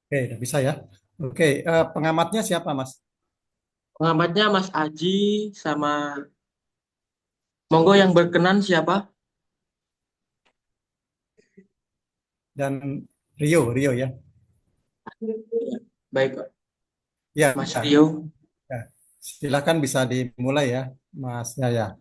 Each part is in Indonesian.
Oke, udah bisa ya. Oke, pengamatnya siapa, Mas? Pengamatnya Mas Aji sama monggo yang berkenan siapa? Dan Rio ya. Ya, baik, Ya, Mas ya. Rio. Silakan bisa dimulai ya, Mas Yaya.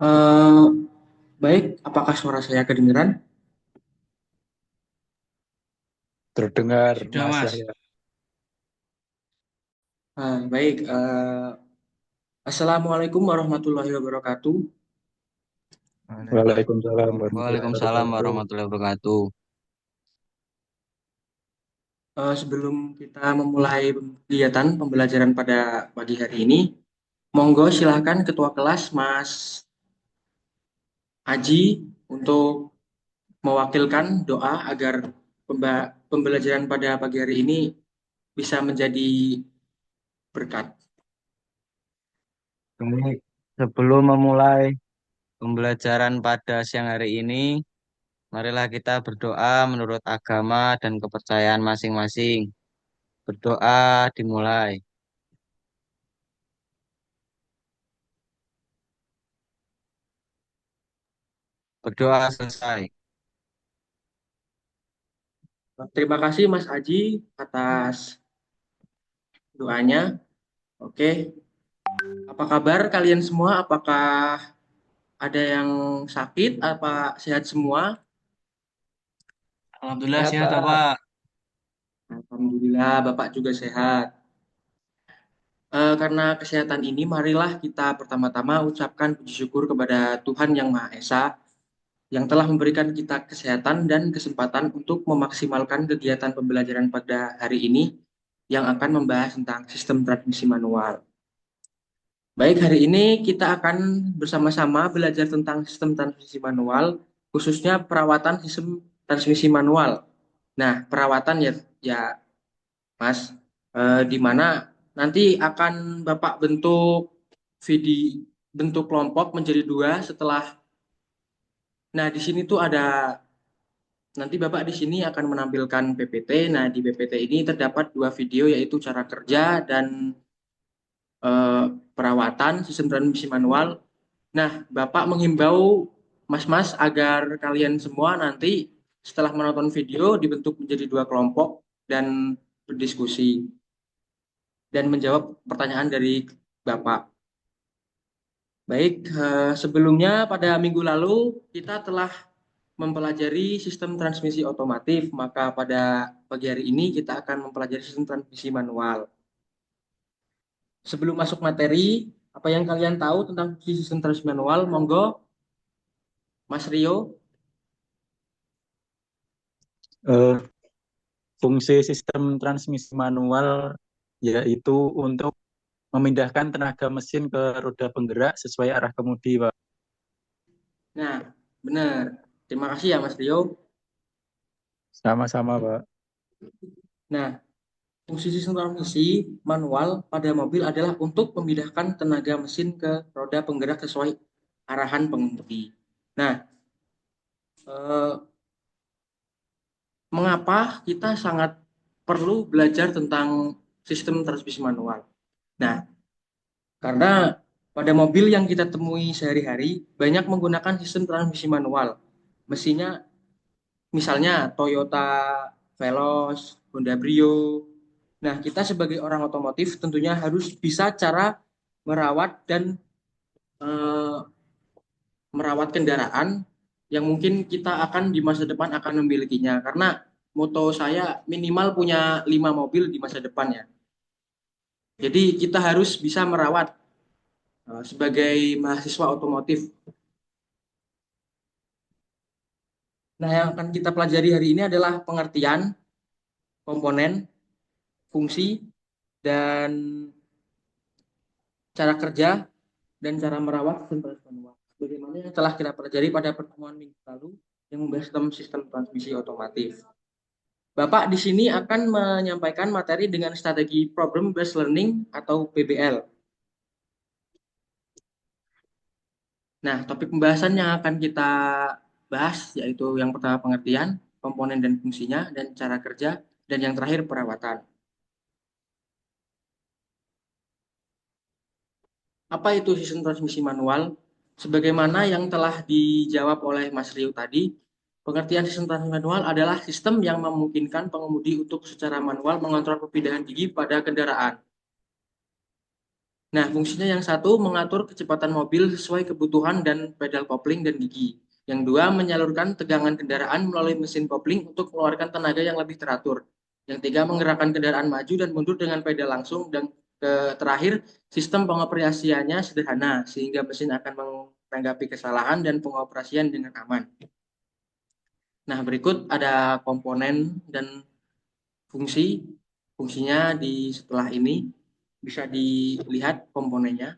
Eh, baik, apakah suara saya kedengeran? Terdengar Sudah, Mas Mas. Yahya. Baik. Assalamualaikum warahmatullahi wabarakatuh. Waalaikumsalam warahmatullahi Waalaikumsalam wabarakatuh. warahmatullahi wabarakatuh. Sebelum kita memulai kegiatan pembelajaran pada pagi hari ini, monggo silahkan Ketua kelas Mas Aji untuk mewakilkan doa agar pembelajaran pada pagi hari ini bisa menjadi berkat. Baik, sebelum memulai pembelajaran pada siang hari ini, marilah kita berdoa menurut agama dan kepercayaan masing-masing. Berdoa dimulai. Berdoa selesai. Terima kasih Mas Aji atas doanya. Oke, apa kabar kalian semua? Apakah ada yang sakit? Apa sehat semua? Alhamdulillah Sehat sehat, Pak. Pak. Alhamdulillah, Bapak juga sehat. Karena kesehatan ini, marilah kita pertama-tama ucapkan puji syukur kepada Tuhan Yang Maha Esa yang telah memberikan kita kesehatan dan kesempatan untuk memaksimalkan kegiatan pembelajaran pada hari ini yang akan membahas tentang sistem transmisi manual. Baik, hari ini kita akan bersama-sama belajar tentang sistem transmisi manual, khususnya perawatan sistem transmisi manual. Nah, perawatan ya Mas, di mana nanti akan Bapak bentuk kelompok menjadi dua setelah. Nah, di sini tuh ada nanti Bapak di sini akan menampilkan PPT. Nah, di PPT ini terdapat dua video yaitu cara kerja dan eh, perawatan sistem transmisi manual. Nah, Bapak menghimbau Mas-mas agar kalian semua nanti setelah menonton video dibentuk menjadi dua kelompok dan berdiskusi dan menjawab pertanyaan dari Bapak. Baik, sebelumnya pada minggu lalu kita telah mempelajari sistem transmisi otomotif, maka pada pagi hari ini kita akan mempelajari sistem transmisi manual. Sebelum masuk materi, apa yang kalian tahu tentang sistem transmisi manual? Monggo, Mas Rio. Eh, Fungsi sistem transmisi manual yaitu untuk memindahkan tenaga mesin ke roda penggerak sesuai arah kemudi, Pak. Nah, benar. Terima kasih ya Mas Rio. Sama-sama, Pak. Nah, Fungsi sistem transmisi manual pada mobil adalah untuk memindahkan tenaga mesin ke roda penggerak sesuai arahan pengemudi. Nah, mengapa kita sangat perlu belajar tentang sistem transmisi manual? Nah, karena pada mobil yang kita temui sehari-hari banyak menggunakan sistem transmisi manual. Mesinnya misalnya Toyota Veloz, Honda Brio. Nah, kita sebagai orang otomotif tentunya harus bisa cara merawat dan eh, merawat kendaraan yang mungkin kita akan di masa depan akan memilikinya. Karena moto saya minimal punya 5 mobil di masa depan ya. Jadi kita harus bisa merawat sebagai mahasiswa otomotif. Nah, yang akan kita pelajari hari ini adalah pengertian komponen, fungsi, dan cara kerja dan cara merawat sistem transmisi manual. Bagaimana yang telah kita pelajari pada pertemuan minggu lalu yang membahas tentang sistem transmisi otomotif. Bapak di sini akan menyampaikan materi dengan strategi Problem Based Learning atau PBL. Nah, topik pembahasan yang akan kita bahas yaitu yang pertama pengertian, komponen dan fungsinya, dan cara kerja, dan yang terakhir perawatan. Apa itu sistem transmisi manual? Sebagaimana yang telah dijawab oleh Mas Rio tadi, pengertian sistem transmisi manual adalah sistem yang memungkinkan pengemudi untuk secara manual mengontrol perpindahan gigi pada kendaraan. Nah, fungsinya yang satu mengatur kecepatan mobil sesuai kebutuhan dan pedal kopling dan gigi. Yang dua menyalurkan tegangan kendaraan melalui mesin kopling untuk mengeluarkan tenaga yang lebih teratur. Yang tiga menggerakkan kendaraan maju dan mundur dengan pedal langsung. Dan terakhir, sistem pengoperasiannya sederhana sehingga mesin akan menanggapi kesalahan dan pengoperasian dengan aman. Nah, berikut ada komponen dan fungsi. Fungsinya di setelah ini bisa dilihat komponennya.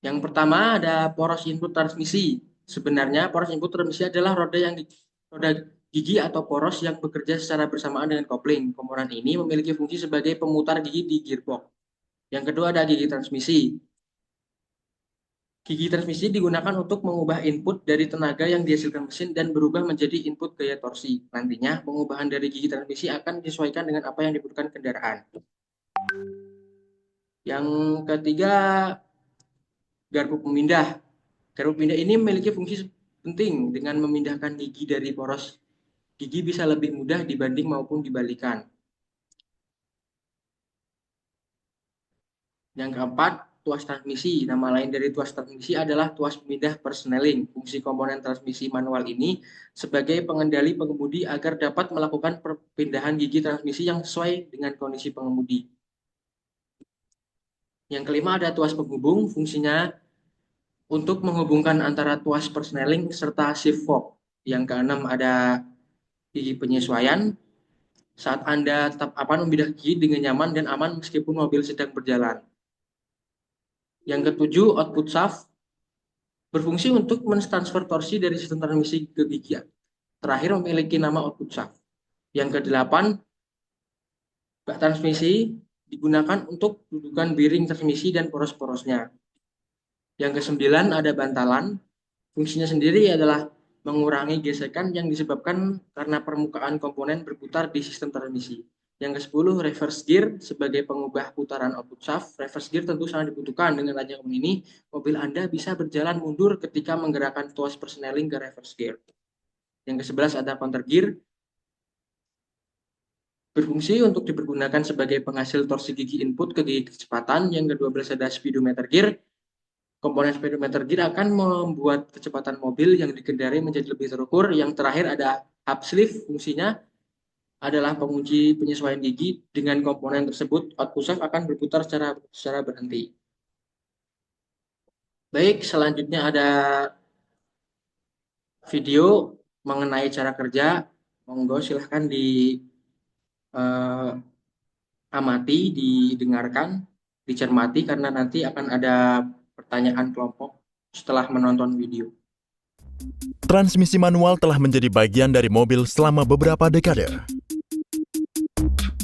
Yang pertama ada poros input transmisi. Sebenarnya poros input transmisi adalah roda gigi atau poros yang bekerja secara bersamaan dengan kopling. Komponen ini memiliki fungsi sebagai pemutar gigi di gearbox. Yang kedua ada gigi transmisi. Gigi transmisi digunakan untuk mengubah input dari tenaga yang dihasilkan mesin dan berubah menjadi input gaya torsi. Nantinya pengubahan dari gigi transmisi akan disesuaikan dengan apa yang dibutuhkan kendaraan. Yang ketiga garpu pemindah. Garpu pemindah ini memiliki fungsi penting dengan memindahkan gigi dari poros gigi bisa lebih mudah dibanding maupun dibalikan. Yang keempat, tuas transmisi. Nama lain dari tuas transmisi adalah tuas pemindah persneling. Fungsi komponen transmisi manual ini sebagai pengendali pengemudi agar dapat melakukan perpindahan gigi transmisi yang sesuai dengan kondisi pengemudi. Yang kelima ada tuas penghubung. Fungsinya untuk menghubungkan antara tuas persneling serta shift fork. Yang keenam ada gigi penyesuaian. Saat Anda tetap aman membedah gigi dengan nyaman dan aman meskipun mobil sedang berjalan. Yang ketujuh, output shaft berfungsi untuk mentransfer torsi dari sistem transmisi ke gigi. Terakhir memiliki nama output shaft. Yang kedelapan, bak transmisi digunakan untuk dudukan bearing transmisi dan poros-porosnya. Yang kesembilan ada bantalan. Fungsinya sendiri adalah mengurangi gesekan yang disebabkan karena permukaan komponen berputar di sistem transmisi. Yang ke-10, reverse gear sebagai pengubah putaran output shaft. Reverse gear tentu sangat dibutuhkan. Dengan adanya ini, mobil Anda bisa berjalan mundur ketika menggerakkan tuas persneling ke reverse gear. Yang ke-11 ada counter gear. Berfungsi untuk dipergunakan sebagai penghasil torsi gigi input ke gigi kecepatan. Yang ke-12 ada speedometer gear. Komponen speedometer gear akan membuat kecepatan mobil yang dikendarai menjadi lebih terukur. Yang terakhir ada hub sleeve. Fungsinya adalah penguji penyesuaian gigi. Dengan komponen tersebut, output shaft akan berputar secara berhenti. Baik, selanjutnya ada video mengenai cara kerja. Monggo silahkan amati, didengarkan, dicermati karena nanti akan ada pertanyaan kelompok setelah menonton video. Transmisi manual telah menjadi bagian dari mobil selama beberapa dekade.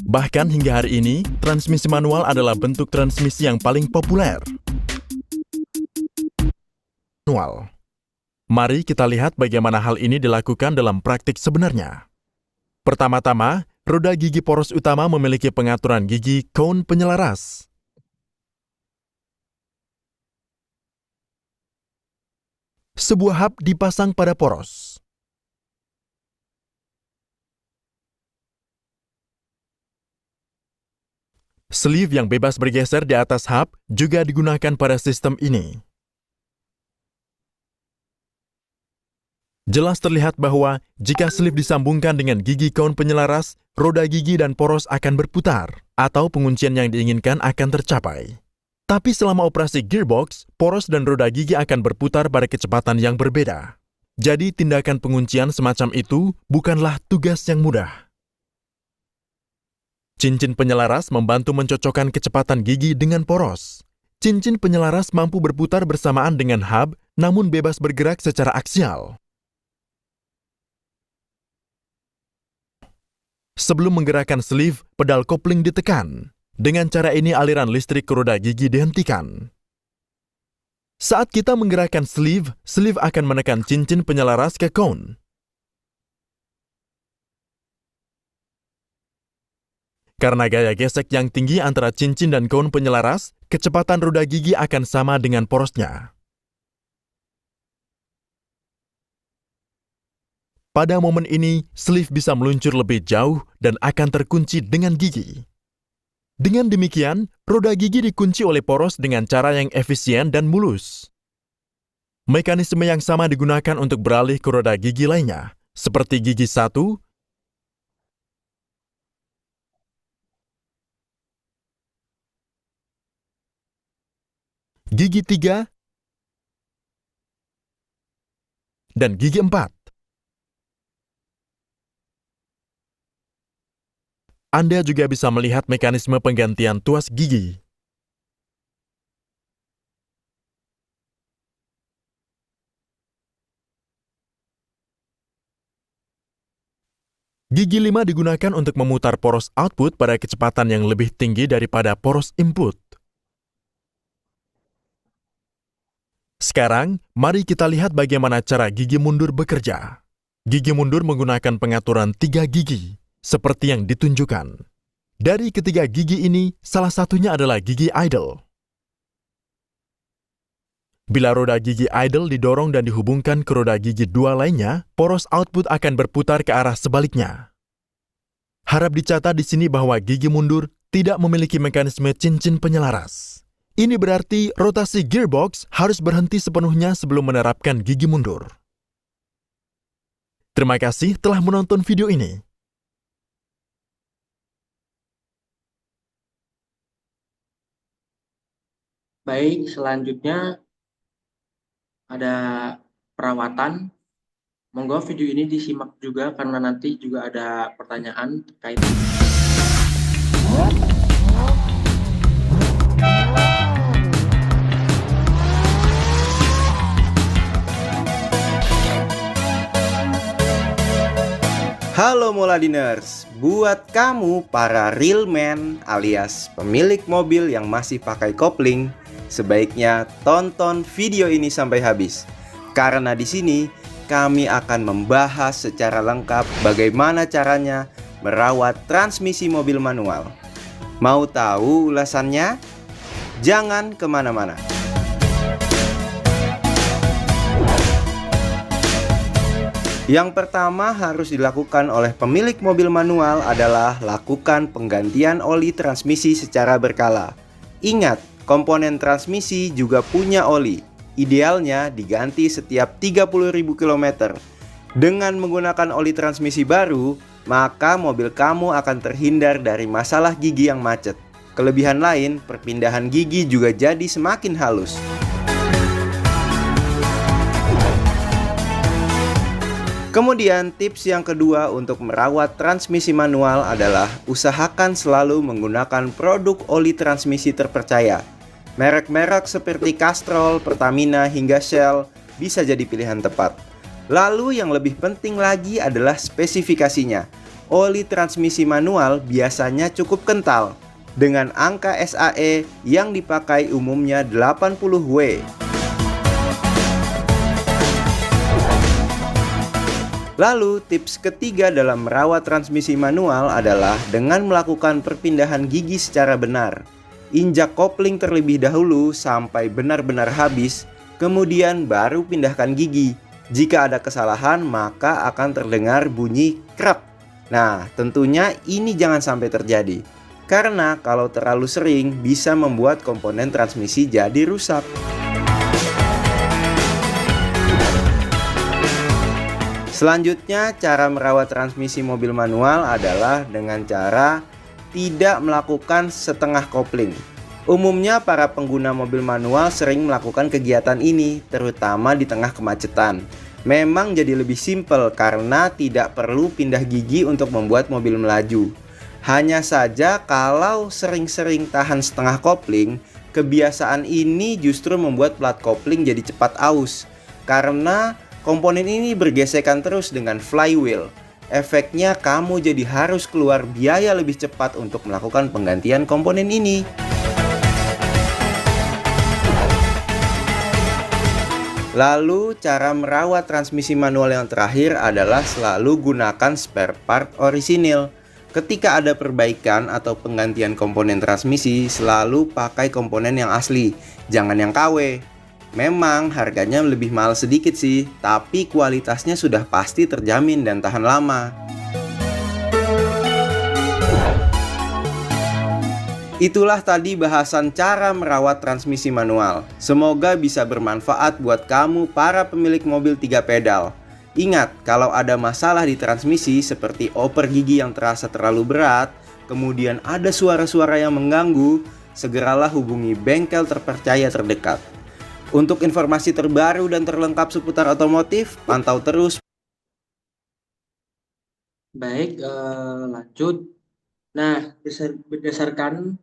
Bahkan hingga hari ini, transmisi manual adalah bentuk transmisi yang paling populer. Manual. Mari kita lihat bagaimana hal ini dilakukan dalam praktik sebenarnya. Pertama-tama, roda gigi poros utama memiliki pengaturan gigi cone penyelaras. Sebuah hub dipasang pada poros. Sleeve yang bebas bergeser di atas hub juga digunakan pada sistem ini. Jelas terlihat bahwa jika sleeve disambungkan dengan gigi cone penyelaras, roda gigi dan poros akan berputar, atau penguncian yang diinginkan akan tercapai. Tapi selama operasi gearbox, poros dan roda gigi akan berputar pada kecepatan yang berbeda. Jadi tindakan penguncian semacam itu bukanlah tugas yang mudah. Cincin penyelaras membantu mencocokkan kecepatan gigi dengan poros. Cincin penyelaras mampu berputar bersamaan dengan hub, namun bebas bergerak secara aksial. Sebelum menggerakkan sleeve, pedal kopling ditekan. Dengan cara ini aliran listrik ke roda gigi dihentikan. Saat kita menggerakkan sleeve, sleeve akan menekan cincin penyelaras ke cone. Karena gaya gesek yang tinggi antara cincin dan cone penyelaras, kecepatan roda gigi akan sama dengan porosnya. Pada momen ini, sleeve bisa meluncur lebih jauh dan akan terkunci dengan gigi. Dengan demikian, roda gigi dikunci oleh poros dengan cara yang efisien dan mulus. Mekanisme yang sama digunakan untuk beralih ke roda gigi lainnya, seperti gigi 1, gigi 3, dan gigi 4. Anda juga bisa melihat mekanisme penggantian tuas gigi. Gigi 5 digunakan untuk memutar poros output pada kecepatan yang lebih tinggi daripada poros input. Sekarang, mari kita lihat bagaimana cara gigi mundur bekerja. Gigi mundur menggunakan pengaturan 3 gigi. Seperti yang ditunjukkan. Dari ketiga gigi ini, salah satunya adalah gigi idle. Bila roda gigi idle didorong dan dihubungkan ke roda gigi 2 lainnya, poros output akan berputar ke arah sebaliknya. Harap dicatat di sini bahwa gigi mundur tidak memiliki mekanisme cincin penyelaras. Ini berarti rotasi gearbox harus berhenti sepenuhnya sebelum menerapkan gigi mundur. Terima kasih telah menonton video ini. Baik, selanjutnya ada perawatan. Monggo video ini disimak juga karena nanti juga ada pertanyaan terkait. Halo Moladiners, buat kamu para real man alias pemilik mobil yang masih pakai kopling, sebaiknya tonton video ini sampai habis. Karena di sini kami akan membahas secara lengkap bagaimana caranya merawat transmisi mobil manual. Mau tahu ulasannya? Jangan kemana-mana. Yang pertama harus dilakukan oleh pemilik mobil manual adalah lakukan penggantian oli transmisi secara berkala. Ingat, komponen transmisi juga punya oli. Idealnya diganti setiap 30.000 km. Dengan menggunakan oli transmisi baru, maka mobil kamu akan terhindar dari masalah gigi yang macet. Kelebihan lain, perpindahan gigi juga jadi semakin halus. Kemudian tips yang kedua untuk merawat transmisi manual adalah usahakan selalu menggunakan produk oli transmisi terpercaya. Merek-merek seperti Castrol, Pertamina, hingga Shell bisa jadi pilihan tepat. Lalu yang lebih penting lagi adalah spesifikasinya. Oli transmisi manual biasanya cukup kental dengan angka SAE yang dipakai umumnya 80W. Lalu tips ketiga dalam merawat transmisi manual adalah dengan melakukan perpindahan gigi secara benar. Injak kopling terlebih dahulu sampai benar-benar habis, kemudian baru pindahkan gigi. Jika ada kesalahan maka akan terdengar bunyi krek. Nah, tentunya ini jangan sampai terjadi. Karena kalau terlalu sering bisa membuat komponen transmisi jadi rusak. Selanjutnya, cara merawat transmisi mobil manual adalah dengan cara tidak melakukan setengah kopling. Umumnya para pengguna mobil manual sering melakukan kegiatan ini, terutama di tengah kemacetan. Memang jadi lebih simpel karena tidak perlu pindah gigi untuk membuat mobil melaju. Hanya saja kalau sering-sering tahan setengah kopling, kebiasaan ini justru membuat plat kopling jadi cepat aus. Karena komponen ini bergesekan terus dengan flywheel. Efeknya kamu jadi harus keluar biaya lebih cepat untuk melakukan penggantian komponen ini. Lalu cara merawat transmisi manual yang terakhir adalah selalu gunakan spare part orisinil. Ketika ada perbaikan atau penggantian komponen transmisi, selalu pakai komponen yang asli, jangan yang KW. Memang harganya lebih mahal sedikit sih, tapi kualitasnya sudah pasti terjamin dan tahan lama. Itulah tadi bahasan cara merawat transmisi manual. Semoga bisa bermanfaat buat kamu para pemilik mobil 3 pedal. Ingat, kalau ada masalah di transmisi seperti oper gigi yang terasa terlalu berat, kemudian ada suara-suara yang mengganggu, segeralah hubungi bengkel terpercaya terdekat. Untuk informasi terbaru dan terlengkap seputar otomotif, pantau terus. Baik, lanjut. Nah, berdasarkan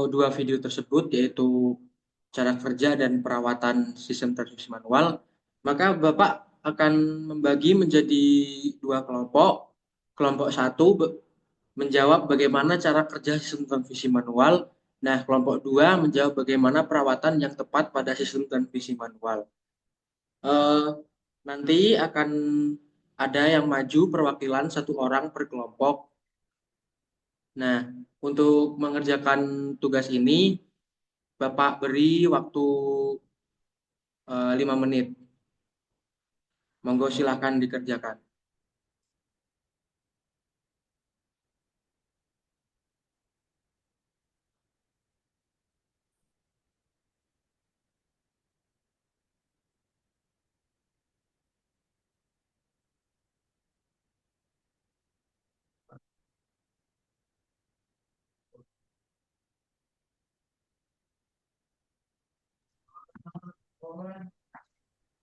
dua video tersebut, yaitu cara kerja dan perawatan sistem transmisi manual, maka Bapak akan membagi menjadi 2 kelompok. Kelompok 1 menjawab bagaimana cara kerja sistem transmisi manual. Nah, kelompok 2 menjawab bagaimana perawatan yang tepat pada sistem transmisi manual. Nanti akan ada yang maju perwakilan 1 orang per kelompok. Nah, untuk mengerjakan tugas ini, Bapak beri waktu 5 menit. Monggo silahkan dikerjakan.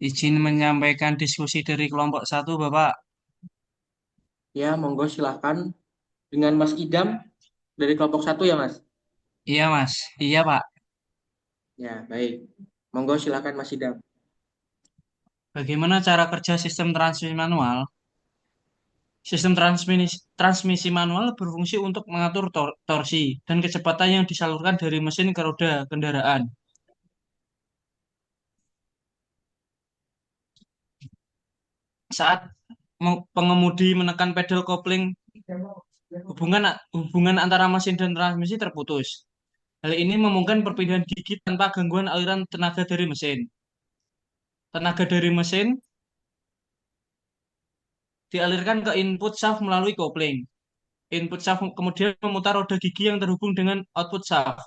Izin menyampaikan diskusi dari kelompok 1, Bapak. Ya, monggo silahkan. Dengan Mas Idam dari kelompok 1 ya, Mas? Iya, Mas. Iya, Pak. Ya, baik. Monggo silahkan Mas Idam. Bagaimana cara kerja sistem transmisi manual? Sistem transmisi manual berfungsi untuk mengatur torsi dan kecepatan yang disalurkan dari mesin ke roda kendaraan. Saat pengemudi menekan pedal kopling, hubungan antara mesin dan transmisi terputus. Hal ini memungkinkan perpindahan gigi tanpa gangguan aliran tenaga dari mesin. Tenaga dari mesin dialirkan ke input shaft melalui kopling. Input shaft kemudian memutar roda gigi yang terhubung dengan output shaft.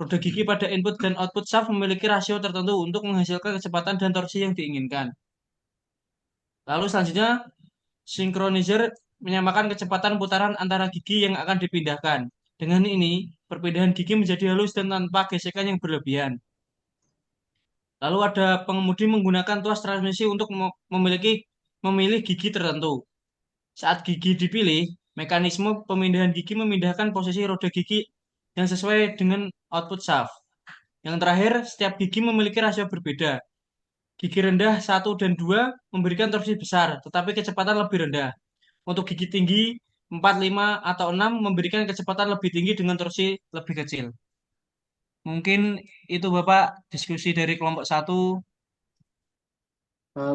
Roda gigi pada input dan output shaft memiliki rasio tertentu untuk menghasilkan kecepatan dan torsi yang diinginkan. Lalu selanjutnya, synchronizzer menyamakan kecepatan putaran antara gigi yang akan dipindahkan. Dengan ini, perpindahan gigi menjadi halus dan tanpa gesekan yang berlebihan. Lalu ada pengemudi menggunakan tuas transmisi untuk memilih gigi tertentu. Saat gigi dipilih, mekanisme pemindahan gigi memindahkan posisi roda gigi yang sesuai dengan output shaft. Yang terakhir, setiap gigi memiliki rasio berbeda. Gigi rendah 1 dan 2 memberikan torsi besar, tetapi kecepatan lebih rendah. Untuk gigi tinggi 4, 5, atau 6 memberikan kecepatan lebih tinggi dengan torsi lebih kecil. Mungkin itu Bapak diskusi dari kelompok 1.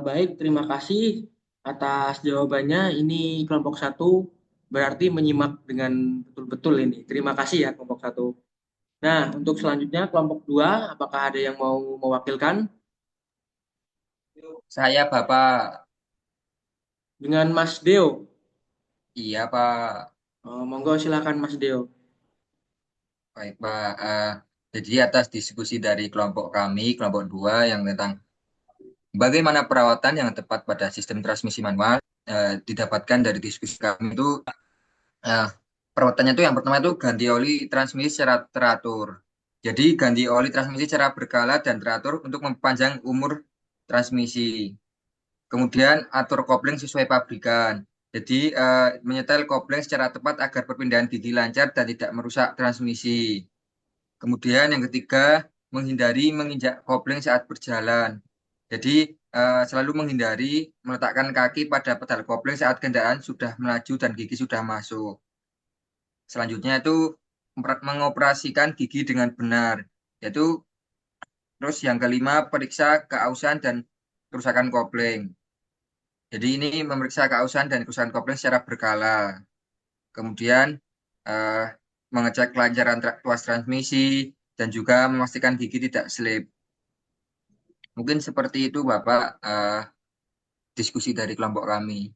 Baik, terima kasih atas jawabannya. Ini kelompok 1 berarti menyimak dengan betul-betul ini. Terima kasih ya kelompok 1. Nah, untuk selanjutnya kelompok 2, apakah ada yang mau mewakilkan Saya Bapak. dengan Mas Deo? Iya Pak. Monggo silakan Mas Deo. Baik Pak. Jadi atas diskusi dari kelompok kami, kelompok 2 yang tentang bagaimana perawatan yang tepat pada sistem transmisi manual, didapatkan dari diskusi kami itu, eh, perawatannya itu yang pertama itu ganti oli transmisi secara teratur. Jadi ganti oli transmisi secara berkala dan teratur untuk mempanjang umur transmisi. Kemudian atur kopling sesuai pabrikan. Jadi menyetel kopling secara tepat agar perpindahan gigi lancar dan tidak merusak transmisi. Kemudian yang ketiga, menghindari menginjak kopling saat berjalan. Jadi selalu menghindari meletakkan kaki pada pedal kopling saat kendaraan sudah melaju dan gigi sudah masuk. Selanjutnya itu mengoperasikan gigi dengan benar. Yaitu terus yang kelima, periksa keausan dan kerusakan kopling. Jadi ini memeriksa keausan dan kerusakan kopling secara berkala. Kemudian eh, mengecek kelancaran tuas transmisi dan juga memastikan gigi tidak slip. Mungkin seperti itu Bapak, diskusi dari kelompok kami.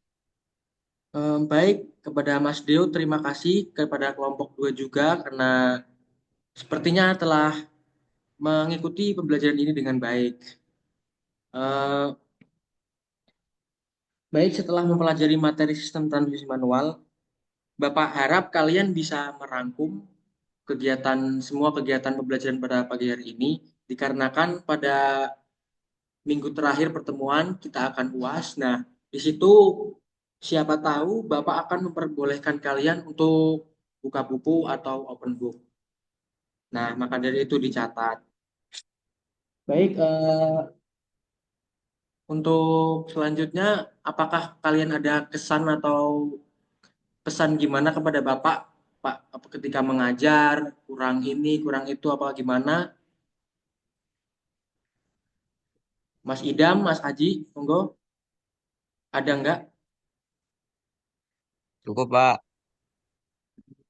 Baik, kepada Mas Deo terima kasih, kepada kelompok 2 juga karena sepertinya telah mengikuti pembelajaran ini dengan baik. Eh, Baik, setelah mempelajari materi sistem transmisi manual, Bapak harap kalian bisa merangkum semua kegiatan pembelajaran pada pagi hari ini, dikarenakan pada minggu terakhir pertemuan kita akan UAS. Nah, di situ siapa tahu Bapak akan memperbolehkan kalian untuk buka buku atau open book. Nah, maka dari itu dicatat. Baik, untuk selanjutnya, apakah kalian ada kesan atau pesan gimana kepada Bapak, Pak, ketika mengajar, kurang ini, kurang itu, apa gimana? Mas Idam, Mas Aji, monggo, ada enggak? Cukup, Pak.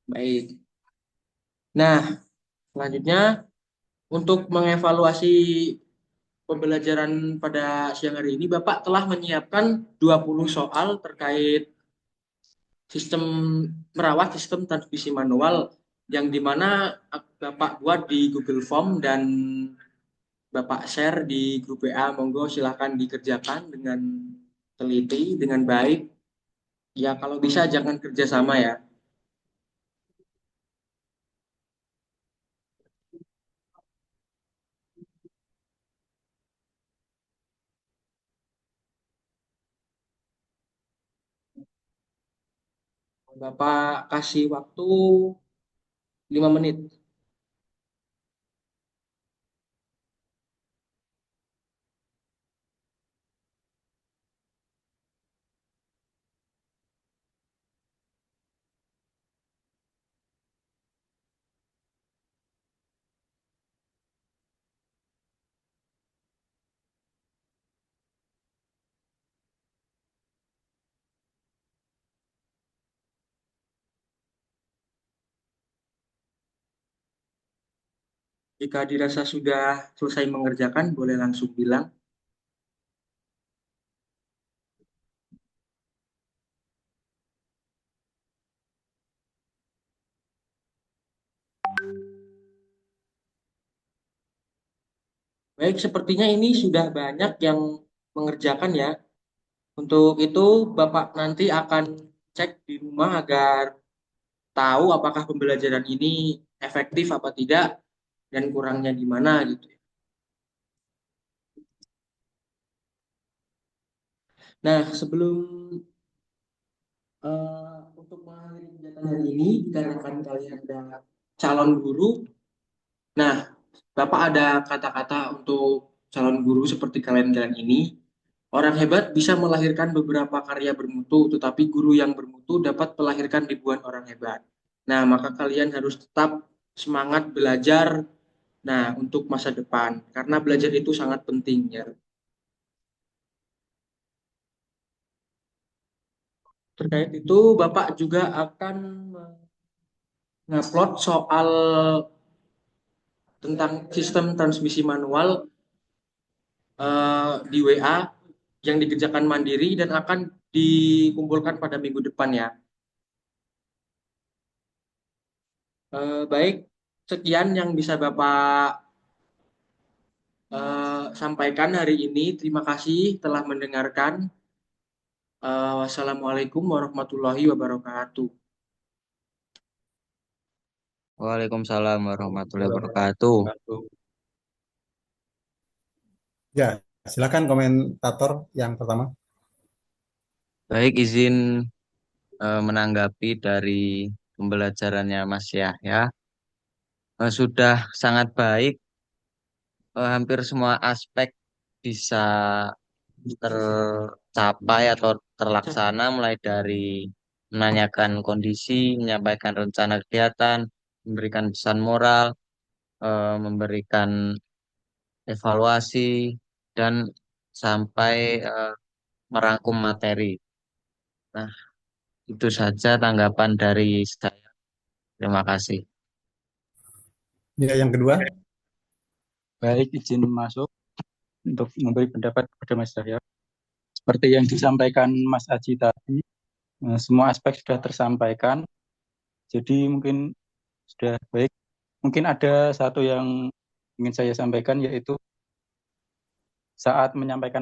Baik. Nah, selanjutnya untuk mengevaluasi pembelajaran pada siang hari ini, Bapak telah menyiapkan 20 soal terkait sistem merawat sistem transmisi manual yang dimana Bapak buat di Google Form dan Bapak share di grup WA. Monggo silahkan dikerjakan dengan teliti, dengan baik. Ya kalau bisa jangan kerjasama ya. Bapak kasih waktu 5 menit. Jika dirasa sudah selesai mengerjakan, boleh langsung bilang. Baik, sepertinya ini sudah banyak yang mengerjakan ya. Untuk itu, Bapak nanti akan cek di rumah agar tahu apakah pembelajaran ini efektif apa tidak dan kurangnya di mana gitu. Nah, sebelum untuk mengakhiri kegiatan hari ini, dikarenakan kalian ada calon guru, nah, Bapak ada kata-kata untuk calon guru seperti kalian-kalian ini. Orang hebat bisa melahirkan beberapa karya bermutu, tetapi guru yang bermutu dapat melahirkan ribuan orang hebat. Nah, maka kalian harus tetap semangat belajar, nah, untuk masa depan, karena belajar itu sangat penting ya. Terkait itu, Bapak juga akan mengupload soal tentang sistem transmisi manual di WA yang dikerjakan mandiri dan akan dikumpulkan pada minggu depan ya. Baik, sekian yang bisa Bapak sampaikan hari ini. Terima kasih telah mendengarkan. Wassalamualaikum warahmatullahi wabarakatuh. Waalaikumsalam warahmatullahi wabarakatuh. Ya, silakan komentator yang pertama. Baik, izin menanggapi dari pembelajarannya Mas Yahya. Sudah sangat baik, hampir semua aspek bisa tercapai atau terlaksana, mulai dari menanyakan kondisi, menyampaikan rencana kegiatan, memberikan pesan moral, memberikan evaluasi, dan sampai merangkum materi. Nah, itu saja tanggapan dari saya. Terima kasih. Ya, yang kedua. Baik, izin masuk untuk memberi pendapat kepada Mas Yahya. Seperti yang disampaikan Mas Aji tadi, semua aspek sudah tersampaikan. Jadi mungkin sudah baik. Mungkin ada satu yang ingin saya sampaikan, yaitu saat menyampaikan